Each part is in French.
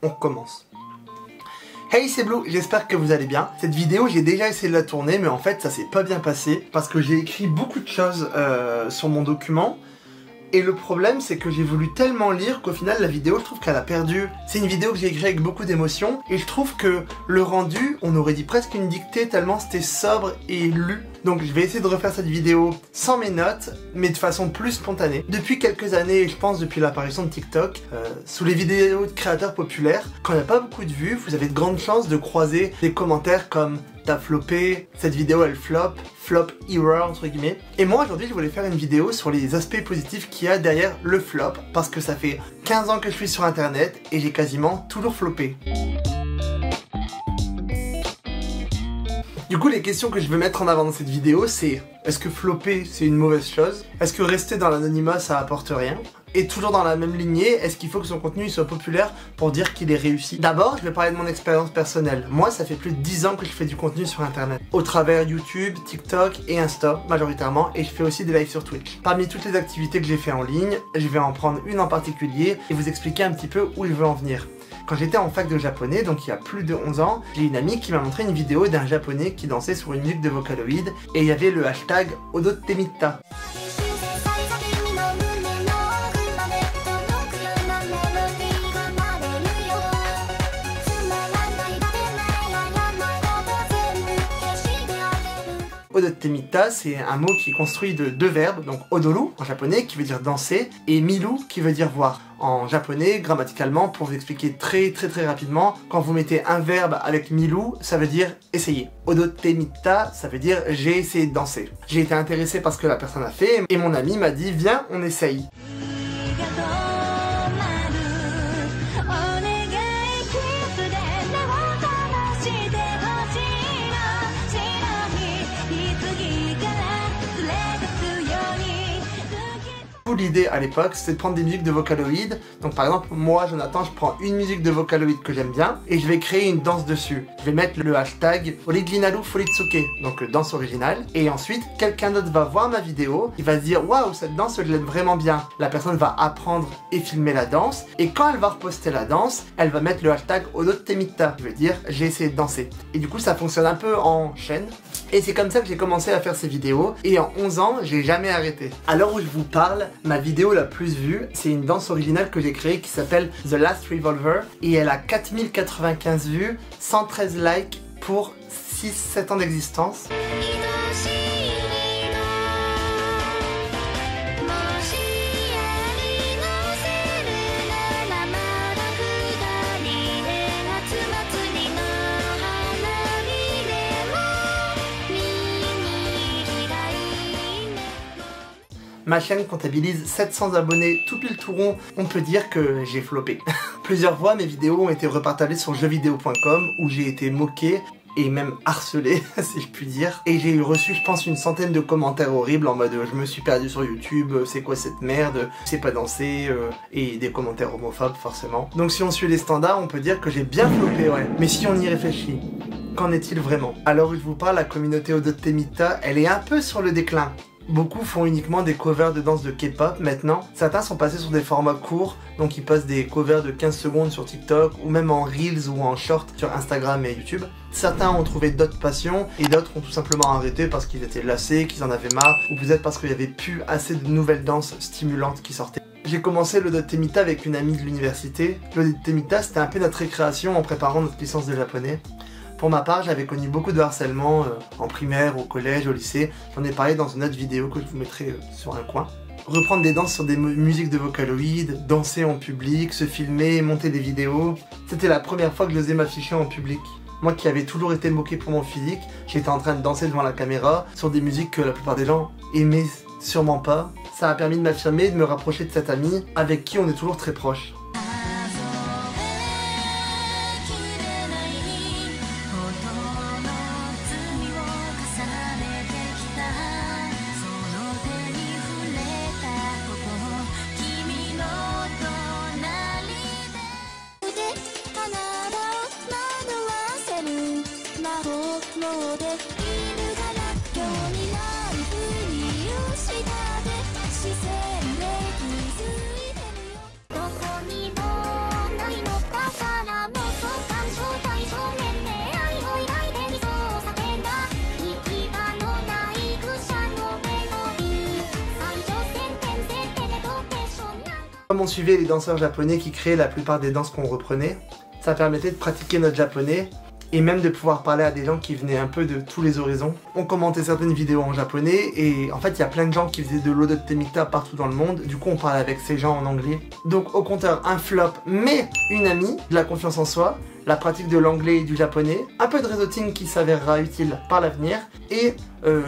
on recommence. Hey, c'est Blue, j'espère que vous allez bien. Cette vidéo, j'ai déjà essayé de la tourner, mais en fait, ça s'est pas bien passé parce que j'ai écrit beaucoup de choses sur mon document. Et le problème, c'est que j'ai voulu tellement lire qu'au final, la vidéo, je trouve qu'elle a perdu. C'est une vidéo que j'ai écrite avec beaucoup d'émotion et je trouve que le rendu, on aurait dit presque une dictée tellement c'était sobre et lu. Donc je vais essayer de refaire cette vidéo sans mes notes, mais de façon plus spontanée. Depuis quelques années, je pense depuis l'apparition de TikTok, sous les vidéos de créateurs populaires, quand il n'y a pas beaucoup de vues, vous avez de grandes chances de croiser des commentaires comme « t'as floppé »,« cette vidéo elle flop »,« flop error » entre guillemets. Et moi aujourd'hui je voulais faire une vidéo sur les aspects positifs qu'il y a derrière le flop, parce que ça fait 15 ans que je suis sur internet et j'ai quasiment toujours floppé. Du coup, les questions que je veux mettre en avant dans cette vidéo, c'est est-ce que flopper, c'est une mauvaise chose? Est-ce que rester dans l'anonymat, ça apporte rien? Et toujours dans la même lignée, est-ce qu'il faut que son contenu soit populaire pour dire qu'il est réussi? D'abord, je vais parler de mon expérience personnelle. Moi, ça fait plus de 10 ans que je fais du contenu sur internet, au travers YouTube, TikTok et Insta, majoritairement, et je fais aussi des lives sur Twitch. Parmi toutes les activités que j'ai fait en ligne, je vais en prendre une en particulier et vous expliquer un petit peu où je veux en venir. Quand j'étais en fac de japonais, donc il y a plus de 11 ans, j'ai une amie qui m'a montré une vidéo d'un japonais qui dansait sur une musique de Vocaloid et il y avait le hashtag Odottemita. Odottemita, c'est un mot qui est construit de deux verbes, donc odoru en japonais qui veut dire danser et miru qui veut dire voir. En japonais, grammaticalement, pour vous expliquer très rapidement, quand vous mettez un verbe avec miru, ça veut dire essayer. Odottemita, ça veut dire j'ai essayé de danser. J'ai été intéressé par ce que la personne a fait et mon ami m'a dit viens, on essaye. L'idée à l'époque, c'était de prendre des musiques de Vocaloid. Donc par exemple, moi, Jonathan, je prends une musique de Vocaloid que j'aime bien et je vais créer une danse dessus. Je vais mettre le hashtag Original Furitsuke, donc danse originale. Et ensuite, quelqu'un d'autre va voir ma vidéo, il va se dire waouh, cette danse, je l'aime vraiment bien. La personne va apprendre et filmer la danse. Et quand elle va reposter la danse, elle va mettre le hashtag Odottemita, je veux dire j'ai essayé de danser. Et du coup, ça fonctionne un peu en chaîne. Et c'est comme ça que j'ai commencé à faire ces vidéos. Et en 11 ans, j'ai jamais arrêté. À l'heure où je vous parle, ma vidéo la plus vue, c'est une danse originale que j'ai créée qui s'appelle The Last Revolver. Et elle a 4095 vues, 113 likes pour 6-7 ans d'existence. Ma chaîne comptabilise 700 abonnés tout pile tout rond, on peut dire que j'ai floppé. Plusieurs fois, mes vidéos ont été repartagées sur jeuxvideo.com où j'ai été moqué et même harcelé, si je puis dire. Et j'ai reçu, je pense, une centaine de commentaires horribles en mode je me suis perdu sur YouTube, c'est quoi cette merde, c'est pas danser, et des commentaires homophobes forcément. Donc si on suit les standards, on peut dire que j'ai bien floppé, ouais. Mais si on y réfléchit, qu'en est-il vraiment? Alors où je vous parle, la communauté Odottemita, elle est un peu sur le déclin. Beaucoup font uniquement des covers de danse de K-pop maintenant. Certains sont passés sur des formats courts, donc ils postent des covers de 15 secondes sur TikTok ou même en Reels ou en Short sur Instagram et YouTube. Certains ont trouvé d'autres passions et d'autres ont tout simplement arrêté parce qu'ils étaient lassés, qu'ils en avaient marre ou peut-être parce qu'il n'y avait plus assez de nouvelles danses stimulantes qui sortaient. J'ai commencé l'Odottemita avec une amie de l'université. L'Odottemita, c'était un peu notre récréation en préparant notre licence de japonais. Pour ma part, j'avais connu beaucoup de harcèlement en primaire, au collège, au lycée. J'en ai parlé dans une autre vidéo que je vous mettrai sur un coin. Reprendre des danses sur des musiques de Vocaloid, danser en public, se filmer, monter des vidéos. C'était la première fois que j'osais m'afficher en public. Moi qui avais toujours été moqué pour mon physique, j'étais en train de danser devant la caméra sur des musiques que la plupart des gens aimaient sûrement pas. Ça a permis de m'affirmer, de me rapprocher de cette amie avec qui on est toujours très proches. Comme on suivait les danseurs japonais qui créaient la plupart des danses qu'on reprenait, ça permettait de pratiquer notre japonais et même de pouvoir parler à des gens qui venaient un peu de tous les horizons. On commentait certaines vidéos en japonais et en fait il y a plein de gens qui faisaient de l'Odote Temita partout dans le monde, du coup on parlait avec ces gens en anglais. Donc au compteur un flop mais une amie, de la confiance en soi, la pratique de l'anglais et du japonais, un peu de réseauting qui s'avérera utile par l'avenir et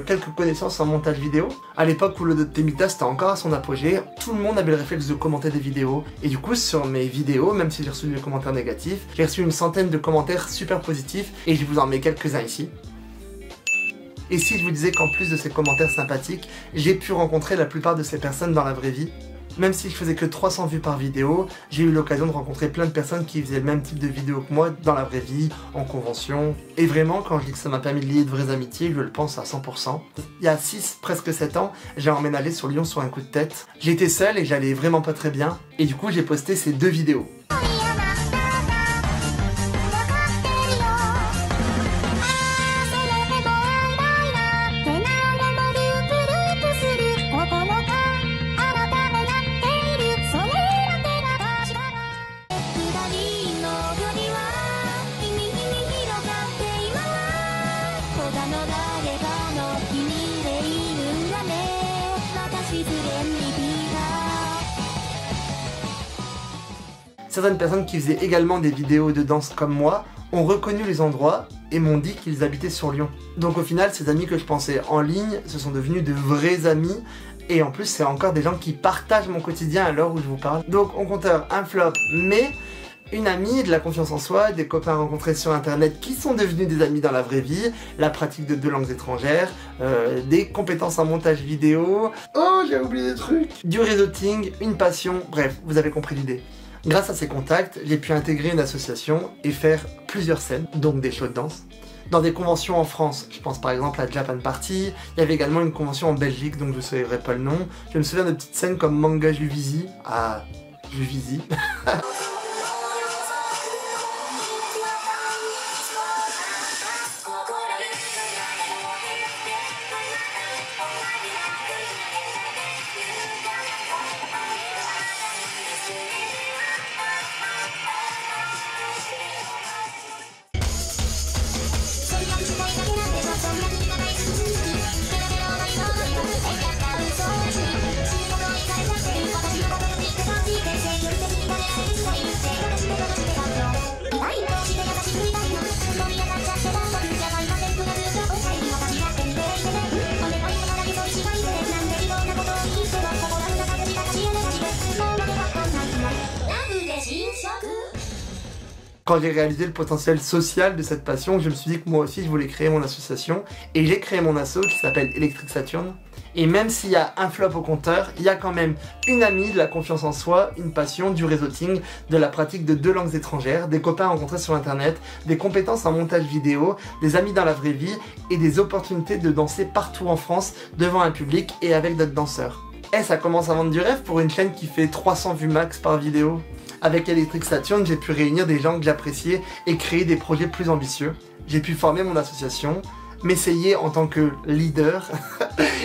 quelques connaissances en montage vidéo. À l'époque où l'Odote Temita c'était encore à son apogée, tout le monde avait le réflexe de commenter des vidéos et du coup sur mes vidéos, même si j'ai reçu des commentaires négatifs, j'ai reçu une centaine de commentaires super positifs et je vous en mets quelques-uns ici. Et si je vous disais qu'en plus de ces commentaires sympathiques, j'ai pu rencontrer la plupart de ces personnes dans la vraie vie. Même si je faisais que 300 vues par vidéo, j'ai eu l'occasion de rencontrer plein de personnes qui faisaient le même type de vidéo que moi dans la vraie vie, en convention. Et vraiment, quand je dis que ça m'a permis de lier de vraies amitiés, je le pense à 100%. Il y a 6, presque 7 ans, j'ai emménagé sur Lyon sur un coup de tête. J'étais seul et j'allais vraiment pas très bien. Et du coup, j'ai posté ces 2 vidéos. Certaines personnes qui faisaient également des vidéos de danse comme moi ont reconnu les endroits et m'ont dit qu'ils habitaient sur Lyon. Donc au final, ces amis que je pensais en ligne, se sont devenus de vrais amis. Et en plus, c'est encore des gens qui partagent mon quotidien à l'heure où je vous parle. Donc on compteur un flop, mais une amie, de la confiance en soi, des copains rencontrés sur internet qui sont devenus des amis dans la vraie vie, la pratique de 2 langues étrangères, des compétences en montage vidéo, oh j'ai oublié des trucs, du réseauting, une passion, bref, vous avez compris l'idée. Grâce à ces contacts, j'ai pu intégrer une association et faire plusieurs scènes, donc des shows de danse. Dans des conventions en France, je pense par exemple à Japan Party, il y avait également une convention en Belgique, donc je ne saurais pas le nom. Je me souviens de petites scènes comme Manga Juvisy, Juvisy. Quand j'ai réalisé le potentiel social de cette passion, je me suis dit que moi aussi je voulais créer mon association et j'ai créé mon asso qui s'appelle Electric Saturn. Et même s'il y a un flop au compteur, il y a quand même une amie, de la confiance en soi, une passion, du réseauting, de la pratique de 2 langues étrangères, des copains rencontrés sur internet, des compétences en montage vidéo, des amis dans la vraie vie et des opportunités de danser partout en France devant un public et avec d'autres danseurs. Et ça commence à vendre du rêve pour une chaîne qui fait 300 vues max par vidéo. Avec Electric Saturn, j'ai pu réunir des gens que j'appréciais et créer des projets plus ambitieux. J'ai pu former mon association, m'essayer en tant que leader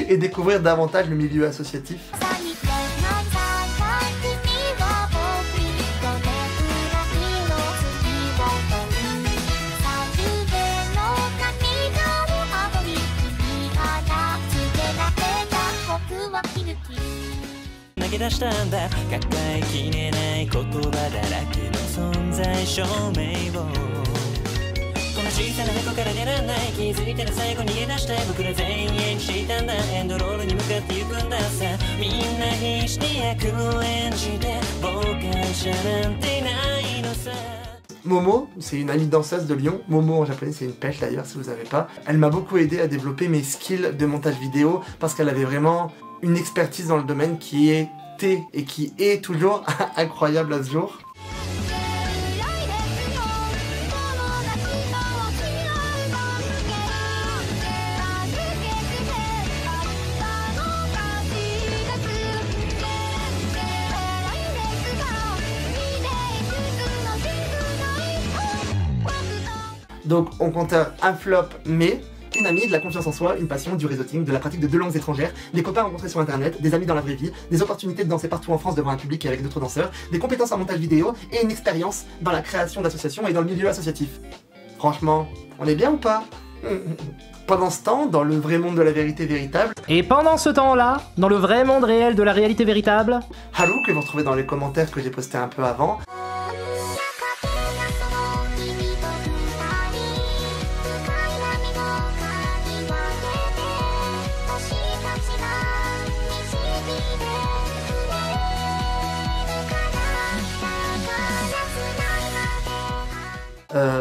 et découvrir davantage le milieu associatif. Momo, c'est une amie danseuse de Lyon. Momo en japonais c'est une pêche d'ailleurs si vous savez pas. Elle m'a beaucoup aidé à développer mes skills de montage vidéo parce qu'elle avait vraiment une expertise dans le domaine qui était et qui est toujours incroyable à ce jour. Donc on compte un flop mais Une amie, de la confiance en soi, une passion, du réseauting, de la pratique de 2 langues étrangères, des copains rencontrés sur internet, des amis dans la vraie vie, des opportunités de danser partout en France devant un public et avec d'autres danseurs, des compétences en montage vidéo et une expérience dans la création d'associations et dans le milieu associatif. Franchement, on est bien ou pas? Pendant ce temps, dans le vrai monde de la vérité véritable... Et pendant ce temps-là, dans le vrai monde réel de la réalité véritable... Halou, que vous retrouvez dans les commentaires que j'ai posté un peu avant...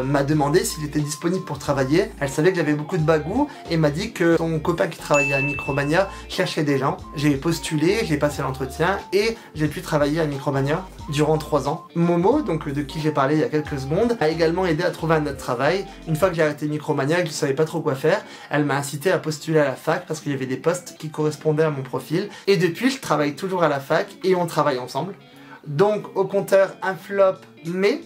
m'a demandé s'il était disponible pour travailler. Elle savait que j'avais beaucoup de bagou et m'a dit que son copain qui travaillait à Micromania cherchait des gens. J'ai postulé, j'ai passé l'entretien et j'ai pu travailler à Micromania durant 3 ans. Momo, donc de qui j'ai parlé il y a quelques secondes, a également aidé à trouver un autre travail. Une fois que j'ai arrêté Micromania et que je savais pas trop quoi faire, elle m'a incité à postuler à la fac parce qu'il y avait des postes qui correspondaient à mon profil. Et depuis, je travaille toujours à la fac et on travaille ensemble. Donc au compteur un flop, mais...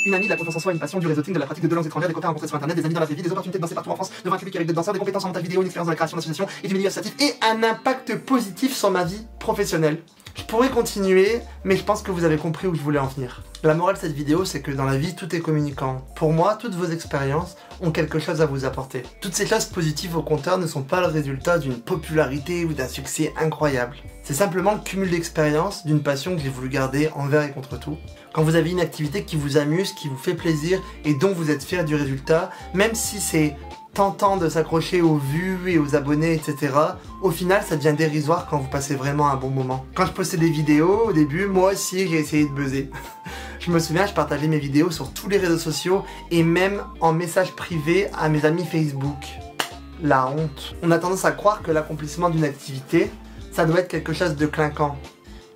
Une amie, de la confiance en soi, une passion, du réseauting, de la pratique de 2 langues étrangères, des copains rencontrés sur internet, des amis dans la vraie vie, des opportunités de danser partout en France devant un public avec d'autres danseurs, des compétences en montage vidéo, une expérience dans la création d'associations et du milieu associatif et un impact positif sur ma vie professionnelle. Je pourrais continuer, mais je pense que vous avez compris où je voulais en venir. La morale de cette vidéo, c'est que dans la vie, tout est communicant. Pour moi, toutes vos expériences ont quelque chose à vous apporter. Toutes ces choses positives au compteur ne sont pas le résultat d'une popularité ou d'un succès incroyable. C'est simplement le cumul d'expériences, d'une passion que j'ai voulu garder envers et contre tout. Quand vous avez une activité qui vous amuse, qui vous fait plaisir et dont vous êtes fier du résultat, même si c'est tentant de s'accrocher aux vues et aux abonnés, etc. Au final, ça devient dérisoire quand vous passez vraiment un bon moment. Quand je postais des vidéos, au début, moi aussi, j'ai essayé de buzzer. Je me souviens, je partageais mes vidéos sur tous les réseaux sociaux et même en message privé à mes amis Facebook. La honte. On a tendance à croire que l'accomplissement d'une activité, ça doit être quelque chose de clinquant.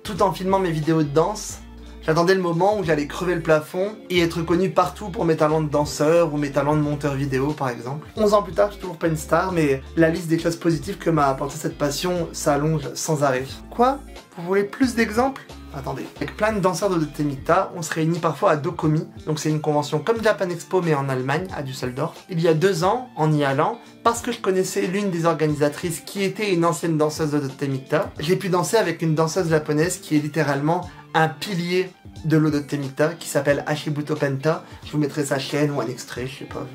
Tout en filmant mes vidéos de danse, j'attendais le moment où j'allais crever le plafond et être connu partout pour mes talents de danseur ou mes talents de monteur vidéo par exemple. 11 ans plus tard, je suis toujours pas une star, mais la liste des choses positives que m'a apporté cette passion s'allonge sans arrêt. Quoi? Vous voulez plus d'exemples? Attendez. Avec plein de danseurs de Temita, on se réunit parfois à Dokomi, donc c'est une convention comme Japan Expo mais en Allemagne, à Düsseldorf. Il y a 2 ans, en y allant, parce que je connaissais l'une des organisatrices qui était une ancienne danseuse de Temita, j'ai pu danser avec une danseuse japonaise qui est littéralement un pilier de l'Odo Temita, qui s'appelle Hashibuto Penta. Je vous mettrai sa chaîne ou un extrait, je sais pas.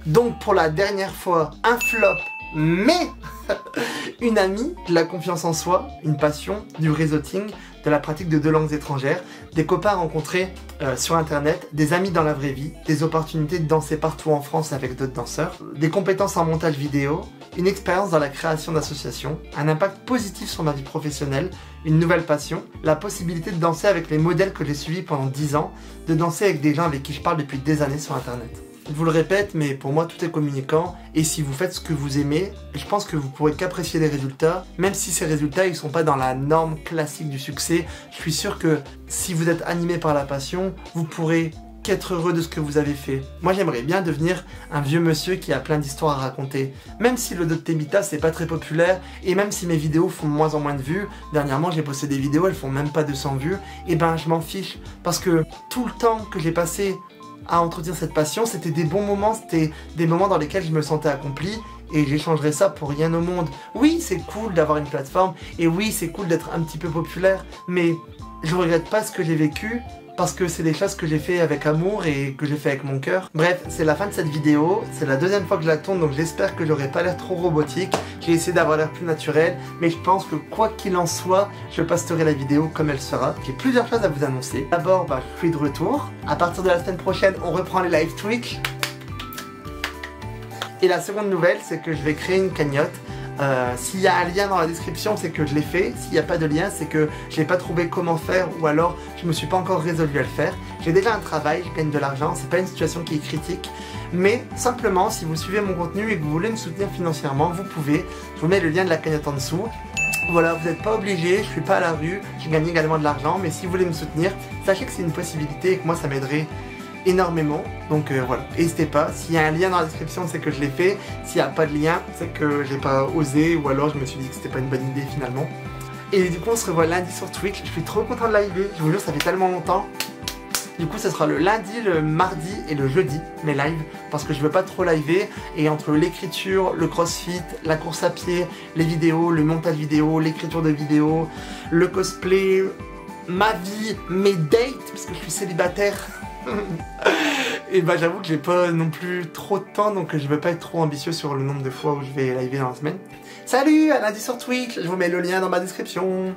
Donc pour la dernière fois, un flop, mais une amie, de la confiance en soi, une passion, du réseauting, de la pratique de 2 langues étrangères, des copains rencontrés sur internet, des amis dans la vraie vie, des opportunités de danser partout en France avec d'autres danseurs, des compétences en montage vidéo, une expérience dans la création d'associations, un impact positif sur ma vie professionnelle, une nouvelle passion, la possibilité de danser avec les modèles que j'ai suivis pendant 10 ans, de danser avec des gens avec qui je parle depuis des années sur internet. Je vous le répète, mais pour moi tout est communicant et si vous faites ce que vous aimez, je pense que vous pourrez qu'apprécier les résultats, même si ces résultats ils sont pas dans la norme classique du succès. Je suis sûr que si vous êtes animé par la passion, vous pourrez qu'être heureux de ce que vous avez fait. Moi j'aimerais bien devenir un vieux monsieur qui a plein d'histoires à raconter. Même si le Odo Temita c'est pas très populaire et même si mes vidéos font de moins en moins de vues, dernièrement j'ai posté des vidéos, elles font même pas 200 vues, et ben je m'en fiche parce que tout le temps que j'ai passé à entretenir cette passion, c'était des bons moments, c'était des moments dans lesquels je me sentais accompli et j'échangerais ça pour rien au monde. Oui, c'est cool d'avoir une plateforme et oui, c'est cool d'être un petit peu populaire, mais je regrette pas ce que j'ai vécu parce que c'est des choses que j'ai fait avec amour et que j'ai fait avec mon cœur. Bref, c'est la fin de cette vidéo, c'est la 2e fois que je la tourne, donc j'espère que j'aurai pas l'air trop robotique. J'ai essayé d'avoir l'air plus naturel, mais je pense que quoi qu'il en soit, je posterai la vidéo comme elle sera. J'ai plusieurs choses à vous annoncer. D'abord, je suis de retour. À partir de la semaine prochaine, on reprend les live Twitch. Et la seconde nouvelle, c'est que je vais créer une cagnotte. S'il y a un lien dans la description, c'est que je l'ai fait. S'il n'y a pas de lien, c'est que je n'ai pas trouvé comment faire ou alors je me suis pas encore résolu à le faire. J'ai déjà un travail, je gagne de l'argent, c'est pas une situation qui est critique. Mais simplement, si vous suivez mon contenu et que vous voulez me soutenir financièrement, vous pouvez. Je vous mets le lien de la cagnotte en dessous. Voilà, vous n'êtes pas obligé, je suis pas à la rue, je gagne également de l'argent, mais si vous voulez me soutenir, sachez que c'est une possibilité et que moi ça m'aiderait énormément. Donc voilà, n'hésitez pas. S'il y a un lien dans la description, c'est que je l'ai fait. S'il n'y a pas de lien, c'est que j'ai pas osé, ou alors je me suis dit que c'était pas une bonne idée finalement. Et du coup, on se revoit lundi sur Twitch. Je suis trop content de live. Je vous jure, ça fait tellement longtemps. Du coup, ça sera le lundi, le mardi et le jeudi, mes lives, parce que je veux pas trop liver. Et entre l'écriture, le crossfit, la course à pied, les vidéos, le montage vidéo, l'écriture de vidéos, le cosplay, ma vie, mes dates, parce que je suis célibataire. Et bah j'avoue que j'ai pas non plus trop de temps, donc je veux pas être trop ambitieux sur le nombre de fois où je vais liver dans la semaine. Salut, à lundi sur Twitch, je vous mets le lien dans ma description.